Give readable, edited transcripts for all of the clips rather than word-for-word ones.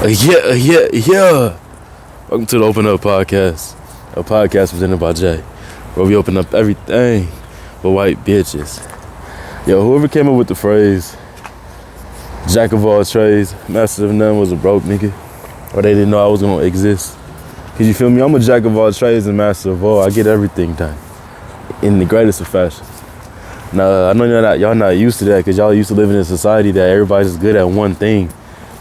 Yeah. Welcome to the Open Up Podcast, a podcast presented by Jay, where we open up everything but white bitches. Yo, whoever came up with the phrase, jack of all trades, master of none was a broke nigga, or they didn't know I was gonna exist. Cause you feel me, I'm a jack of all trades and master of all. I get everything done in the greatest of fashion. Now, I know y'all not used to that, cause y'all used to living in a society that everybody's good at one thing.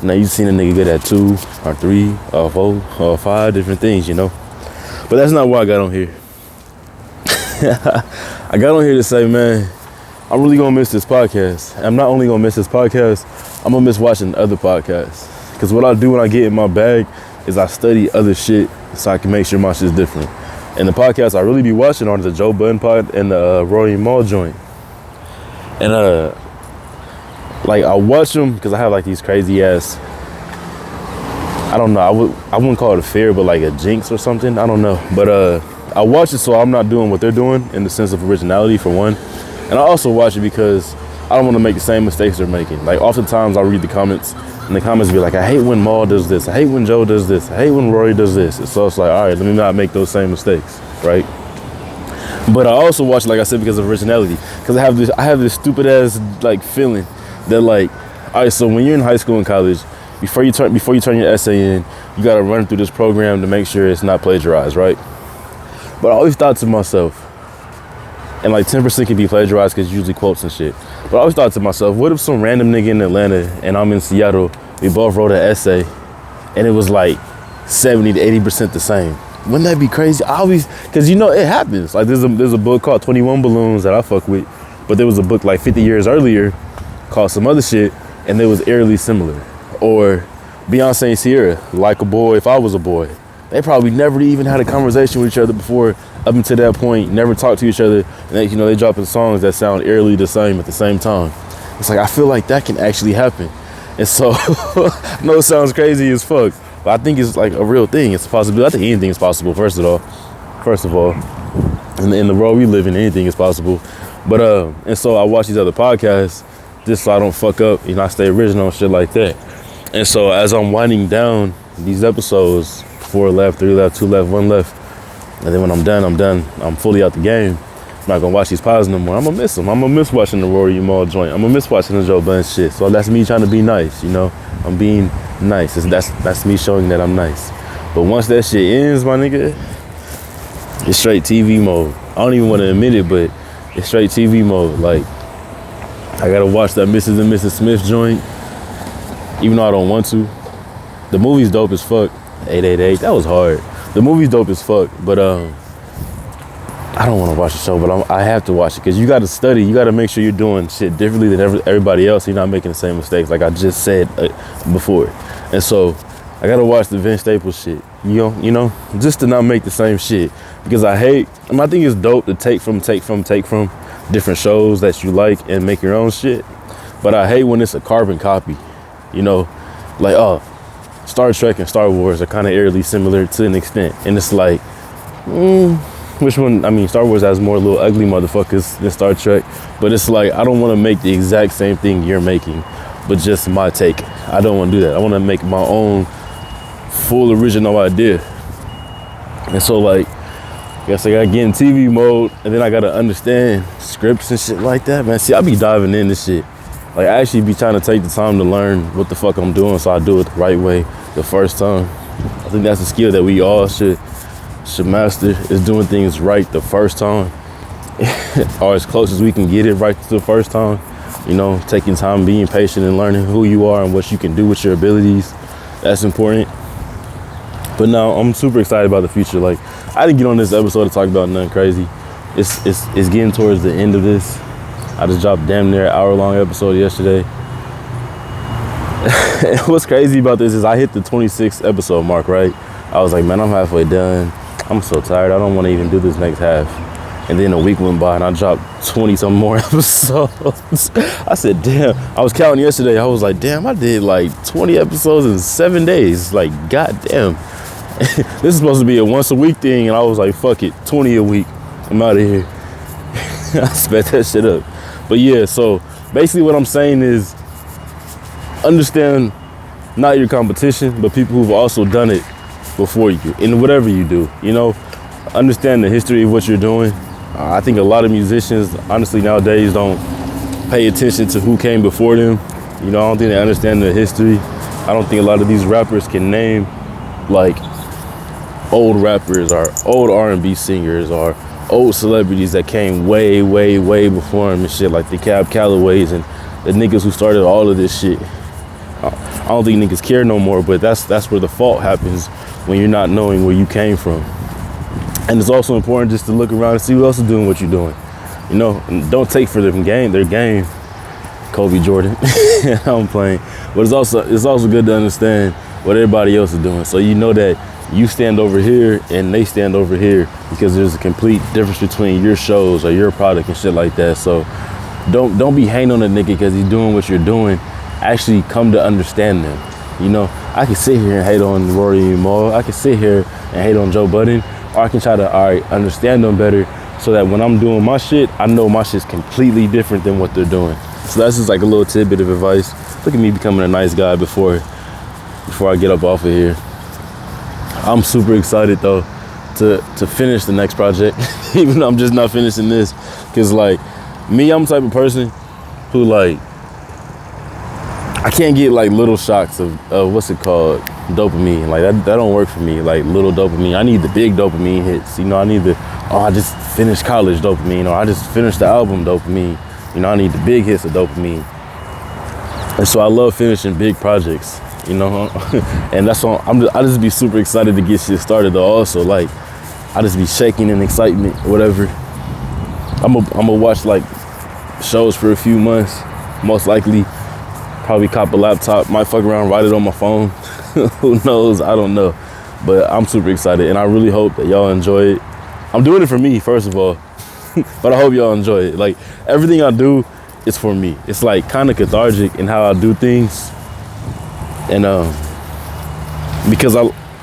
Now you seen a nigga good at 2 or 3 or 4 or 5 different things, you know. But that's not why I got on here. I got on here to say, man, I'm really gonna miss this podcast. I'm not only gonna miss this podcast, I'm gonna miss watching other podcasts. Cause what I do when I get in my bag is I study other shit so I can make sure my shit's different. And the podcasts I really be watching are the Joe Budden pod and the Rory Mal joint. And like I watch them because I have like these crazy ass, I don't know, I wouldn't call it a fear, but like a jinx or something, I don't know. But I watch it so I'm not doing what they're doing in the sense of originality, for one. And I also watch it because I don't want to make the same mistakes they're making. Like oftentimes I'll read the comments and the comments be like, I hate when Maul does this, I hate when Joe does this, I hate when Rory does this. And so it's like, all right, let me not make those same mistakes, right? But I also watch it, like I said, because of originality. Because I have this stupid ass like feeling that like, all right, so when you're in high school and college, before you turn your essay in, you gotta run through this program to make sure it's not plagiarized, right? But I always thought to myself, and like 10% can be plagiarized because usually quotes and shit. But I always thought to myself, what if some random nigga in Atlanta and I'm in Seattle, we both wrote an essay and it was like 70 to 80% the same? Wouldn't that be crazy? Cause you know, it happens. Like there's a book called 21 Balloons that I fuck with, but there was a book like 50 years earlier called some other shit, and they was eerily similar. Or Beyonce and Sierra, Like a Boy, If I Was a Boy. They probably never even had a conversation with each other before, up until that point, never talked to each other, and they dropping songs that sound eerily the same at the same time. It's like, I feel like that can actually happen. And so, I know it sounds crazy as fuck, but I think it's like a real thing. It's a possibility. I think anything is possible, first of all. In the world we live in, anything is possible. But, and so I watch these other podcasts, just so I don't fuck up, I stay original and shit like that. And so as I'm winding down these episodes, 4 left, 3 left, 2 left, 1 left, and then when I'm done, I'm fully out the game. I'm not gonna watch these pods no more. I'm gonna miss them. I'm gonna miss watching the Rory Mal joint. I'm gonna miss watching the Joe Budden shit. So that's me trying to be nice, I'm being nice. That's me showing that I'm nice. But once that shit ends, my nigga, it's straight TV mode. I don't even want to admit it, but it's straight TV mode. Like, I gotta watch that Mrs. and Mrs. Smith joint, even though I don't want to. The movie's dope as fuck. 888, that was hard. The movie's dope as fuck, but I don't want to watch the show, but I have to watch it because you got to study. You got to make sure you're doing shit differently than everybody else. You're not making the same mistakes, like I just said before. And so I got to watch the Vince Staples shit, just to not make the same shit. Because I think it's dope to take from different shows that you like and make your own shit. But I hate when it's a carbon copy, like, Star Trek and Star Wars are kind of eerily similar to an extent. And it's like, which one? I mean, Star Wars has more little ugly motherfuckers than Star Trek. But it's like, I don't want to make the exact same thing you're making, but just my take. I don't want to do that. I want to make my own full original idea. And so like, I guess I gotta get in TV mode, and then I gotta understand scripts and shit like that, man. See, I be diving into shit. Like, I actually be trying to take the time to learn what the fuck I'm doing so I do it the right way the first time. I think that's a skill that we all should master, is doing things right the first time. Or as close as we can get it right the first time. Taking time, being patient, and learning who you are and what you can do with your abilities. That's important. But now I'm super excited about the future. Like, I didn't get on this episode to talk about nothing crazy. It's getting towards the end of this. I just dropped damn near an hour-long episode yesterday. And what's crazy about this is I hit the 26th episode mark, right? I was like, man, I'm halfway done. I'm so tired. I don't want to even do this next half. And then a week went by and I dropped 20-some more episodes. I said, damn. I was counting yesterday. I was like, damn, I did like 20 episodes in 7 days. Like, goddamn. This is supposed to be a once-a-week thing. And I was like, fuck it, 20 a week. I'm out of here. I sped that shit up. But yeah, so basically what I'm saying is understand not your competition, but people who've also done it before you in whatever you do. You know, understand the history of what you're doing. I think a lot of musicians, honestly, nowadays don't pay attention to who came before them. You know, I don't think they understand the history. I don't think a lot of these rappers can name like old rappers or old R&B singers or old celebrities that came way, way, way before them and shit, like the Cab Callaways and the niggas who started all of this shit. I don't think niggas care no more, but that's where the fault happens, when you're not knowing where you came from. And it's also important just to look around and see who else is doing what you're doing. You know, and don't take for their game. Kobe Jordan. I'm playing. But it's also good to understand what everybody else is doing. So you know that you stand over here and they stand over here, because there's a complete difference between your shows or your product and shit like that. So don't be hating on a nigga because he's doing what you're doing. Actually come to understand them. You know, I can sit here and hate on Rory and Mal. I can sit here and hate on Joe Budden, or I can try to understand them better, so that when I'm doing my shit, I know my shit's completely different than what they're doing. So that's just like a little tidbit of advice. Look at me becoming a nice guy before I get up off of here. I'm super excited though to finish the next project, even though I'm just not finishing this. Cause like me, I'm the type of person who like, I can't get like little shocks of what's it called, dopamine. Like that don't work for me. Like little dopamine. I need the big dopamine hits. You know, I need I just finished college dopamine, or I just finished the album dopamine. You know, I need the big hits of dopamine. And so I love finishing big projects, you know, and that's why I just be super excited to get shit started though. Also, like, I just be shaking in excitement, whatever. I'm gonna watch like shows for a few months, most likely. Probably cop a laptop, might fuck around, write it on my phone. Who knows? I don't know. But I'm super excited, and I really hope that y'all enjoy it. I'm doing it for me, first of all, but I hope y'all enjoy it. Like, everything I do is for me. It's like kind of cathartic in how I do things. And because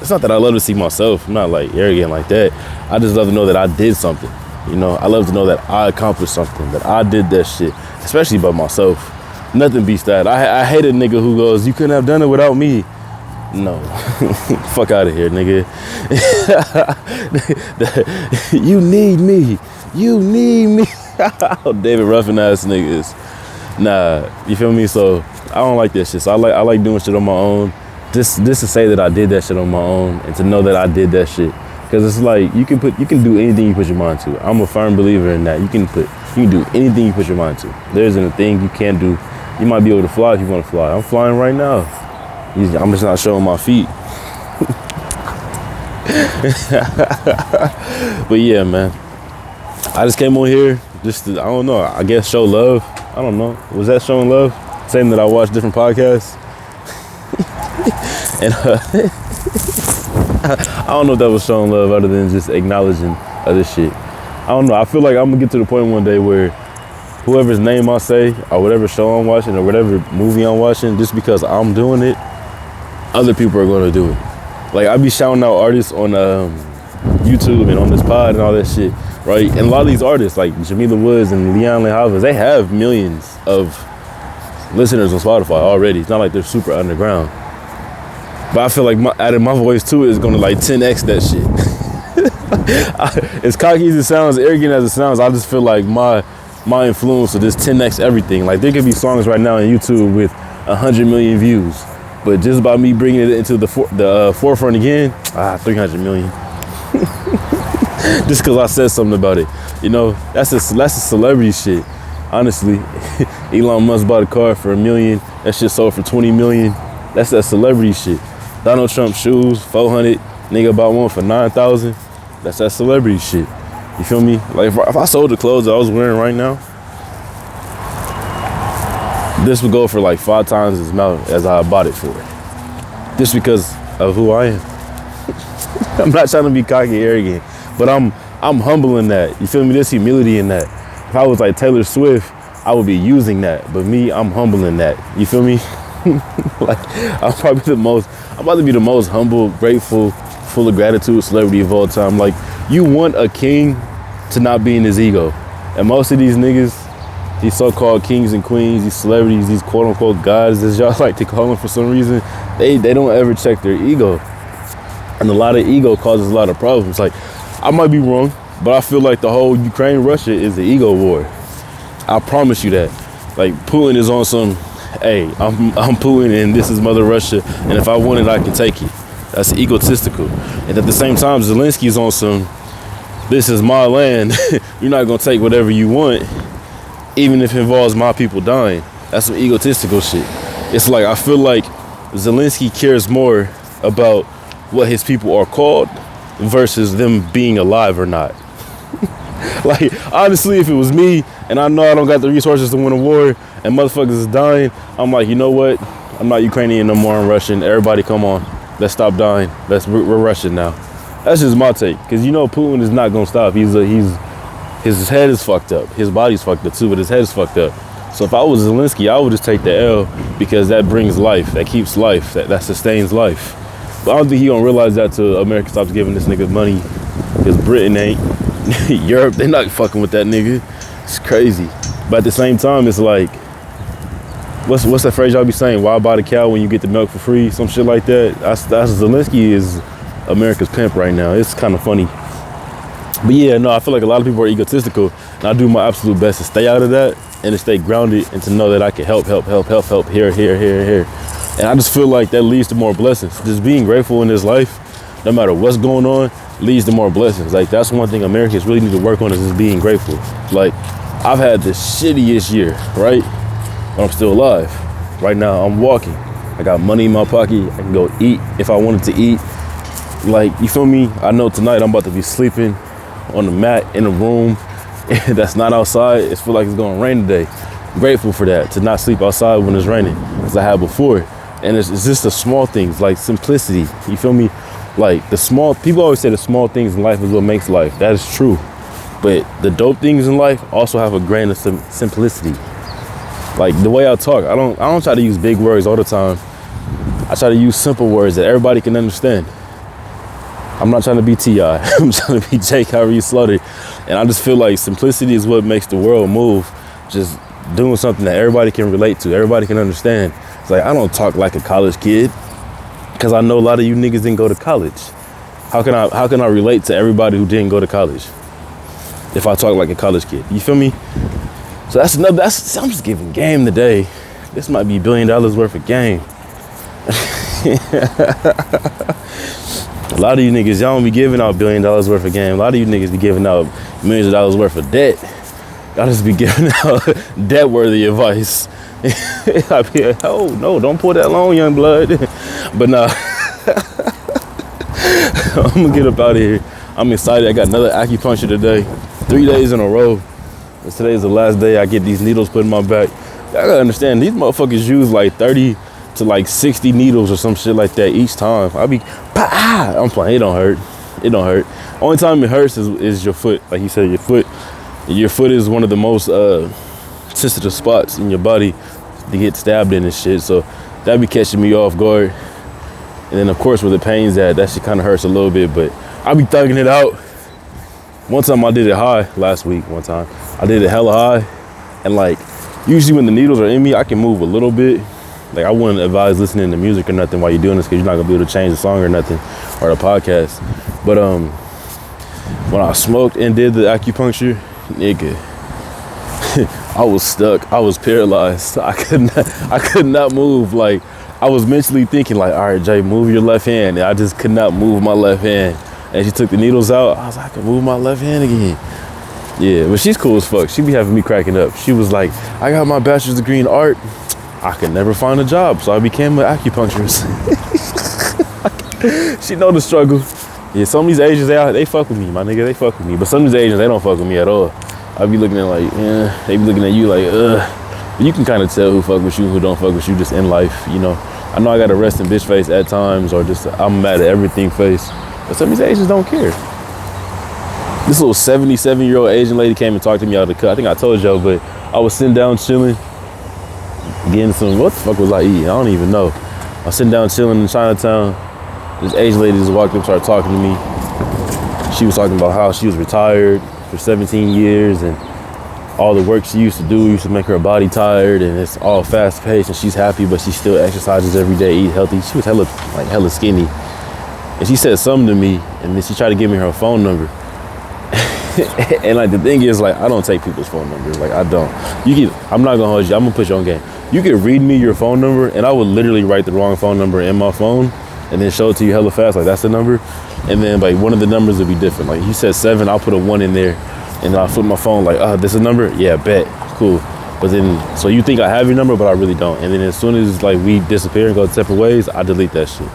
it's not that I love to see myself. I'm not like arrogant like that. I just love to know that I did something. You know, I love to know that I accomplished something, that I did that shit, especially by myself. Nothing beats that. I hate a nigga who goes, you couldn't have done it without me. No. Fuck out of here, nigga. You need me. You need me. David Ruffin ass niggas. Nah, you feel me? So I don't like that shit. So I like doing shit on my own. Just to say that I did that shit on my own, and to know that I did that shit. Cause it's like you can do anything you put your mind to. I'm a firm believer in that. You can do anything you put your mind to. There isn't a thing you can't do. You might be able to fly if you want to fly. I'm flying right now. I'm just not showing my feet. But yeah, man. I just came on here just to, I don't know, I guess show love. I don't know. Was that showing love? Saying that I watch different podcasts? And I don't know if that was showing love other than just acknowledging other shit. I don't know. I feel like I'm going to get to the point one day where whoever's name I say, or whatever show I'm watching, or whatever movie I'm watching, just because I'm doing it, other people are going to do it. Like, I be shouting out artists on YouTube and on this pod and all that shit, right? And a lot of these artists, like Jamila Woods and Leon Lehavas, they have millions of listeners on Spotify already. It's not like they're super underground. But I feel like adding my voice to it is going to like 10x that shit. As cocky as it sounds, arrogant as it sounds, I just feel like my influence will just 10x everything. Like, there could be songs right now on YouTube with 100 million views, but just by me bringing it into the forefront again, 300 million. Just because I said something about it, you know, that's a celebrity shit. Honestly, Elon Musk bought a car for $1 million. That shit sold for 20 million. That's that celebrity shit. Donald Trump shoes, 400. Nigga bought one for 9,000. That's that celebrity shit. You feel me? Like, if I sold the clothes that I was wearing right now, this would go for like 5 times as much as I bought it for. Just because of who I am. I'm not trying to be cocky, arrogant, but I'm humble in that. You feel me? There's humility in that. If I was like Taylor Swift, I would be using that. But me, I'm humble in that. You feel me? Like, I'm about to be the most humble, grateful, full of gratitude celebrity of all time. Like, you want a king to not be in his ego. And most of these niggas, these so-called kings and queens, these celebrities, these quote-unquote gods, as y'all like to call them for some reason, they don't ever check their ego. And a lot of ego causes a lot of problems. Like, I might be wrong, but I feel like the whole Ukraine-Russia is an ego war. I promise you that. Like, Putin is on some, hey, I'm Putin and this is Mother Russia, and if I want it, I can take it. That's egotistical. And at the same time, Zelensky is on some, this is my land. You're not gonna take whatever you want, even if it involves my people dying. That's some egotistical shit. It's like, I feel like Zelensky cares more about what his people are called versus them being alive or not. Like, honestly, if it was me and I know I don't got the resources to win a war and motherfuckers is dying, I'm like, you know what? I'm not Ukrainian no more, I'm Russian. Everybody come on, let's stop dying. We're Russian now. That's just my take. Cause you know Putin is not gonna stop. His head is fucked up. His body's fucked up too, but his head is fucked up. So if I was Zelensky, I would just take the L because that brings life, that keeps life, that sustains life. But I don't think he gonna realize that till America stops giving this nigga money. Because Britain ain't. Europe, they not fucking with that nigga. It's crazy. But at the same time, it's like, what's that phrase y'all be saying? Why buy the cow when you get the milk for free? Some shit like that. That's Zelensky is America's pimp right now. It's kind of funny. But yeah, no, I feel like a lot of people are egotistical, and I do my absolute best to stay out of that and to stay grounded and to know that I can help here. And I just feel like that leads to more blessings. Just being grateful in this life, no matter what's going on, leads to more blessings. Like, that's one thing Americans really need to work on, is just being grateful. Like, I've had the shittiest year, right? But I'm still alive. Right now, I'm walking. I got money in my pocket. I can go eat if I wanted to eat. Like, you feel me? I know tonight I'm about to be sleeping on the mat in a room that's not outside. It feels like it's gonna rain today. I'm grateful for that, to not sleep outside when it's raining, as I had before. And it's just the small things, like simplicity. You feel me? Like, people always say the small things in life is what makes life. That is true. But the dope things in life also have a grain of simplicity. Like, the way I talk, I don't try to use big words all the time. I try to use simple words that everybody can understand. I'm not trying to be T.I. I'm trying to be Jake, however you slaughter. And I just feel like simplicity is what makes the world move. Just doing something that everybody can relate to, everybody can understand. It's like, I don't talk like a college kid because I know a lot of you niggas didn't go to college. How can I relate to everybody who didn't go to college if I talk like a college kid? You feel me? So I'm just giving game today. This might be $1 billion worth of game. A lot of you niggas, y'all don't be giving out $1 billion worth of game. A lot of you niggas be giving out millions of dollars worth of debt. Y'all just be giving out debt-worthy advice. I be, oh no, don't pull that loan, young blood. But nah, I'm gonna get up out of here. I'm excited. I got another acupuncture today, 3 days in a row. And today's the last day I get these needles put in my back. Y'all gotta understand, these motherfuckers use like 30 to like 60 needles or some shit like that each time. I'm playing, it don't hurt. It don't hurt. Only time it hurts is your foot. Like you said, your foot is one of the most sensitive spots in your body to get stabbed in and shit. So that be catching me off guard. And then of course where the pain's at, that shit kind of hurts a little bit, but I be thugging it out. One time I did it high last week. I did it hella high. And like, usually when the needles are in me, I can move a little bit. Like, I wouldn't advise listening to music or nothing while you're doing this, because you're not gonna be able to change the song or nothing, or the podcast. But when I smoked and did the acupuncture, nigga, I was stuck. I was paralyzed. I could not move. Like, I was mentally thinking like, all right, Jay, move your left hand. And I just could not move my left hand. And she took the needles out. I was like, I can move my left hand again. Yeah, but she's cool as fuck. She be having me cracking up. She was like, I got my bachelor's degree in art. I could never find a job, so I became an acupuncturist. She know the struggle. Yeah, some of these Asians, they fuck with me, my nigga. They fuck with me. But some of these Asians, they don't fuck with me at all. I be looking at like, yeah, they be looking at you like, ugh. You can kind of tell who fuck with you, who don't fuck with you, just in life, you know. I know I got a resting bitch face at times, or just I'm mad at everything face. But some of these Asians don't care. This little 77-year-old Asian lady came and talked to me out of the cut. I think I told y'all, but I was sitting down chilling, getting some, what the fuck was I eating? I don't even know. I was sitting down chilling in Chinatown. This Asian lady just walked up and started talking to me. She was talking about how she was retired for 17 years and all the work she used to do used to make her body tired, and it's all fast paced, and she's happy, but she still exercises every day, eat healthy. She was hella skinny, and she said something to me, and then she tried to give me her phone number. And like the thing is, like, I don't take people's phone numbers. Like, I don't. I'm not gonna hold you. I'm gonna put you on game. You can read me your phone number, and I would literally write the wrong phone number in my phone, and then show it to you hella fast. Like, that's the number, and then like one of the numbers would be different. Like, you said 7, I'll put a 1 in there, and I'll flip my phone. Like, this is a number. Yeah, bet. Cool. But then, so you think I have your number, but I really don't. And then as soon as like we disappear and go separate ways, I delete that shit.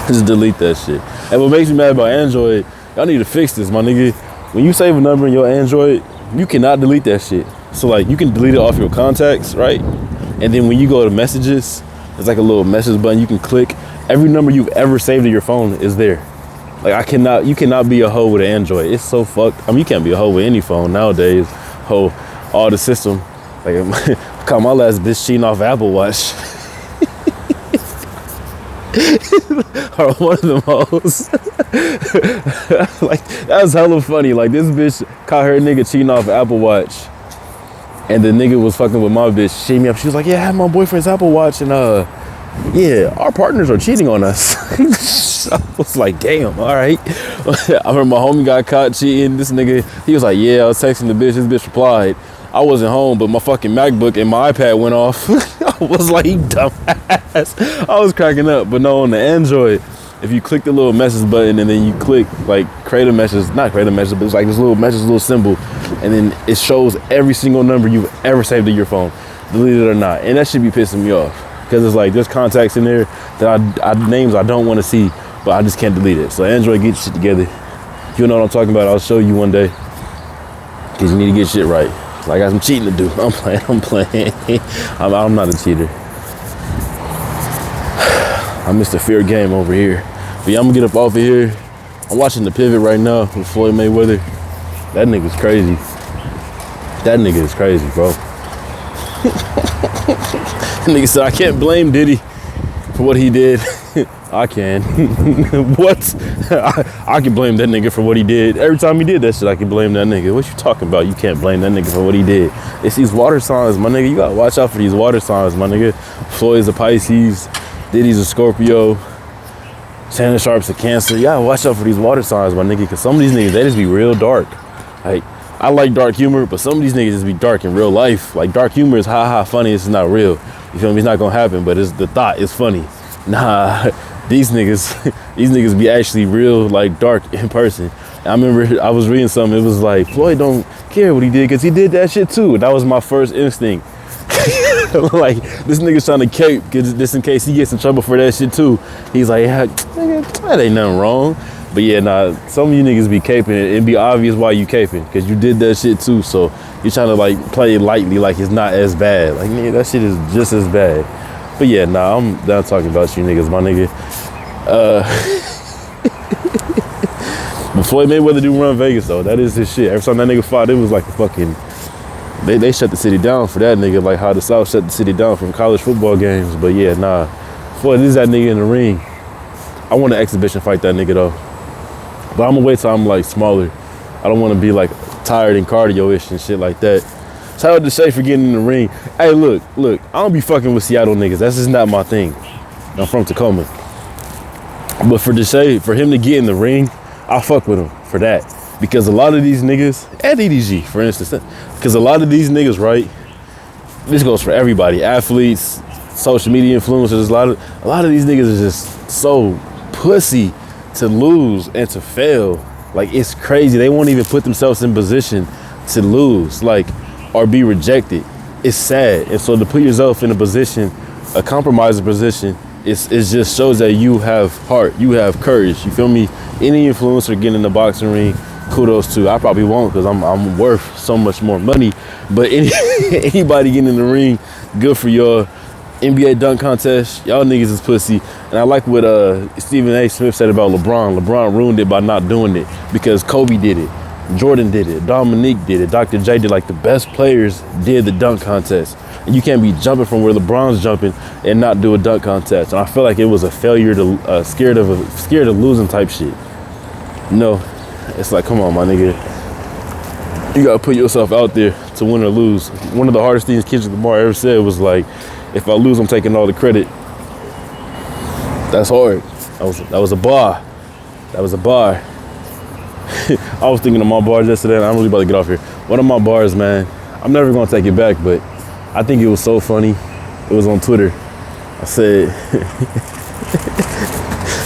Just delete that shit. And what makes me mad about Android, y'all need to fix this, my nigga. When you save a number in your Android, you cannot delete that shit. So like, you can delete it off your contacts, right? And then when you go to messages, there's like a little message button you can click. Every number you've ever saved in your phone is there. Like, you cannot be a hoe with an Android. It's so fucked. I mean, you can't be a hoe with any phone nowadays. Hoe, all the system. Like, caught my last bitch cheating off Apple Watch. Or one of them hoes. Like, that was hella funny. Like, this bitch caught her nigga cheating off Apple Watch, and the nigga was fucking with my bitch. She me up. She was like, yeah, I have my boyfriend's Apple Watch, and yeah, our partners are cheating on us. I was like, damn, all right. I remember my homie got caught cheating. This nigga, he was like, yeah, I was texting the bitch. This bitch replied, I wasn't home, but my fucking MacBook and my iPad went off. I was like, dumbass. I was cracking up. But no, on the Android, if you click the little message button and then you click like create a message, not create a message, but it's like this little message, little symbol, and then it shows every single number you've ever saved in your phone, deleted or not. And that should be pissing me off, because it's like there's contacts in there that I names I don't want to see, but I just can't delete it. So Android, get your shit together. You know what I'm talking about. I'll show you one day, because you need to get shit right. So I got some cheating to do. I'm playing. I'm not a cheater. I missed a fair game over here. But yeah, I'm gonna get up off of here. I'm watching The Pivot right now with Floyd Mayweather. That nigga's crazy. That nigga is crazy, bro. Nigga said, I can't blame Diddy for what he did. I can. What? I can blame that nigga for what he did. Every time he did that shit, I can blame that nigga. What you talking about? You can't blame that nigga for what he did. It's these water signs, my nigga. You gotta watch out for these water signs, my nigga. Floyd's a Pisces. Diddy's a Scorpio. Shannon Sharp's a Cancer. You gotta watch out for these water signs, my nigga, because some of these niggas, they just be real dark. Like, I like dark humor, but some of these niggas just be dark in real life. Like, dark humor is ha funny. It's not real. You feel me? It's not gonna happen, but it's the thought is funny. Nah, these niggas be actually real, like, dark in person. I remember I was reading something. It was like, Floyd don't care what he did because he did that shit too. That was my first instinct. Like, this nigga's trying to cape just in case he gets in trouble for that shit too. He's like, yeah, nigga, that ain't nothing wrong. But yeah, nah, some of you niggas be caping it. It'd be obvious why you caping, because you did that shit too. So you're trying to like play it lightly, like it's not as bad. Like, nigga, that shit is just as bad. But yeah, nah, I'm done talking about you niggas, my nigga. But Floyd Mayweather do run Vegas though. That is his shit. Every time that nigga fought, it was like a fucking, they shut the city down for that nigga, like how the South shut the city down from college football games. But yeah, nah, Floyd is that nigga in the ring. I want an exhibition fight that nigga though. But I'm gonna wait till I'm like smaller. I don't want to be like tired and cardio-ish and shit like that. Shout out to Shay for getting in the ring. Hey, look, I don't be fucking with Seattle niggas. That's just not my thing. I'm from Tacoma. But for Deshae, for him to get in the ring, I'll fuck with him for that. Because a lot of these niggas, and EDG, for instance, because a lot of these niggas, right, this goes for everybody, athletes, social media influencers, a lot of these niggas are just so pussy to lose and to fail. Like, it's crazy. They won't even put themselves in position to lose, like, or be rejected. It's sad. And so to put yourself in a position, a compromising position, it just shows that you have heart, you have courage. You feel me? Any influencer getting in the boxing ring, kudos to. I probably won't, because I'm worth so much more money. But anybody getting in the ring, good for y'all. NBA dunk contest, y'all niggas is pussy. And I like what Stephen A. Smith said about LeBron. LeBron ruined it by not doing it, because Kobe did it, Jordan did it, Dominique did it, Dr. J did. Like, the best players did the dunk contest. And you can't be jumping from where LeBron's jumping and not do a dunk contest. And I feel like it was a failure to scared of losing type shit. No, it's like, come on, my nigga. You gotta put yourself out there to win or lose. One of the hardest things Kendrick Lamar ever said was like, if I lose, I'm taking all the credit. That's hard. That was a bar. That was a bar. I was thinking of my bars yesterday, and I'm really about to get off here. One of my bars, man, I'm never gonna take it back, but I think it was so funny. It was on Twitter. I said,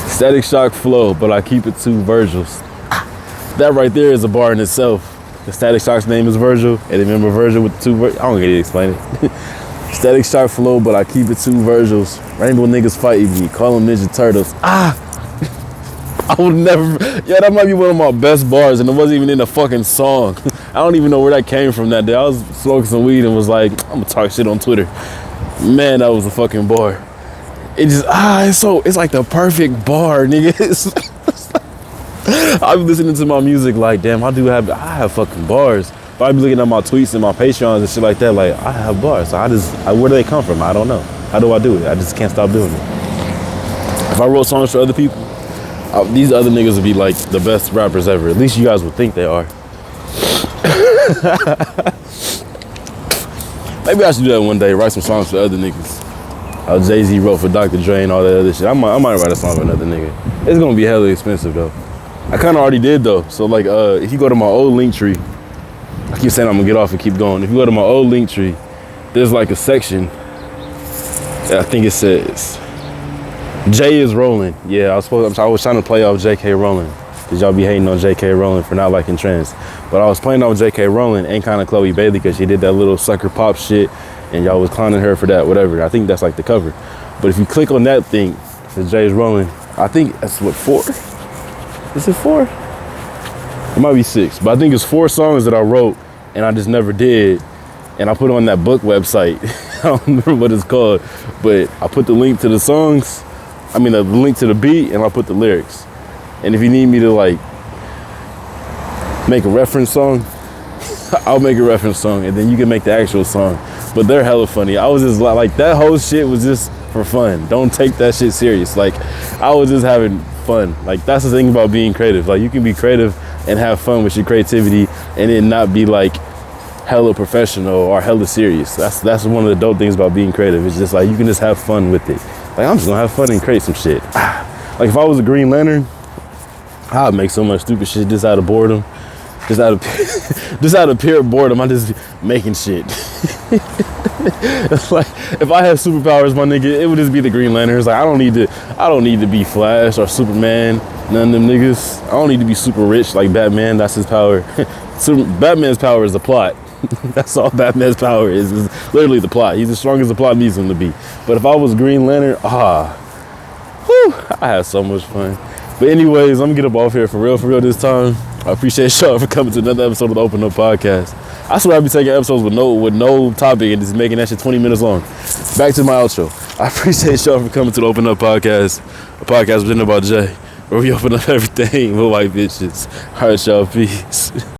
Static Shock flow, but I keep it 2 Virgils. That right there is a bar in itself. The Static Shock's name is Virgil, and remember Virgil with the 2 Virgils? I don't get to explain it. Static Shock flow, but I keep it 2 Virgils. Rainbow niggas fighting me, call them Ninja Turtles. I would never, yeah, that might be one of my best bars, and it wasn't even in the fucking song. I don't even know where that came from that day. I was smoking some weed and was like, I'm gonna talk shit on Twitter. Man, that was a fucking bar. It just, it's like the perfect bar, nigga. I be listening to my music like, damn, I have fucking bars. But I be looking at my tweets and my Patreons and shit like that, like, I have bars. So where do they come from? I don't know. How do I do it? I just can't stop doing it. If I wrote songs for other people, these other niggas would be like the best rappers ever. At least you guys would think they are. Maybe I should do that one day, write some songs for other niggas. How Jay-Z wrote for Dr. Dre and all that other shit. I might write a song for another nigga. It's gonna be hella expensive though. I kinda already did though. So like if you go to my old Linktree, I keep saying I'm gonna get off and keep going. If you go to my old Linktree, there's like a section that I think it says Jay is rolling. Yeah, I was trying to play off J.K. Rowling. Cause y'all be hating on J.K. Rowling for not liking trends. But I was playing off J.K. Rowling and kind of Chloe Bailey because she did that little sucker pop shit and y'all was clowning her for that, whatever. I think that's like the cover. But if you click on that thing, for Jay's Rolling, I think that's what, 4? Is it 4? It might be 6, but I think it's 4 songs that I wrote and I just never did. And I put it on that book website. I don't remember what it's called, but I put the link to the songs. I mean, the link to the beat, and I put the lyrics. And if you need me to like make a reference song, I'll make a reference song, and then you can make the actual song. But they're hella funny. I was just like that whole shit was just for fun. Don't take that shit serious. Like, I was just having fun. Like, that's the thing about being creative. Like, you can be creative and have fun with your creativity, and it not be like hella professional or hella serious. That's one of the dope things about being creative. It's just like you can just have fun with it. Like, I'm just gonna have fun and create some shit. Like, if I was a Green Lantern, I'd make so much stupid shit just out of boredom. Just out of pure boredom, I just be making shit. It's like, if I had superpowers, my nigga, it would just be the Green Lanterns. Like, I don't need to be Flash or Superman, none of them niggas. I don't need to be super rich like Batman. That's his power. Batman's power is the plot. That's all Batman's power is literally the plot. He's as strong as the plot needs him to be. But if I was Green Lantern, I had so much fun. But anyways, I'm gonna get up off here for real this time. I appreciate y'all for coming to another episode of the Open Up Podcast. I swear I be taking episodes with no topic and just making that shit 20 minutes long. Back to my outro. I appreciate y'all for coming to the Open Up Podcast, a podcast written about Jay, where we open up everything with white bitches. All right, y'all, peace.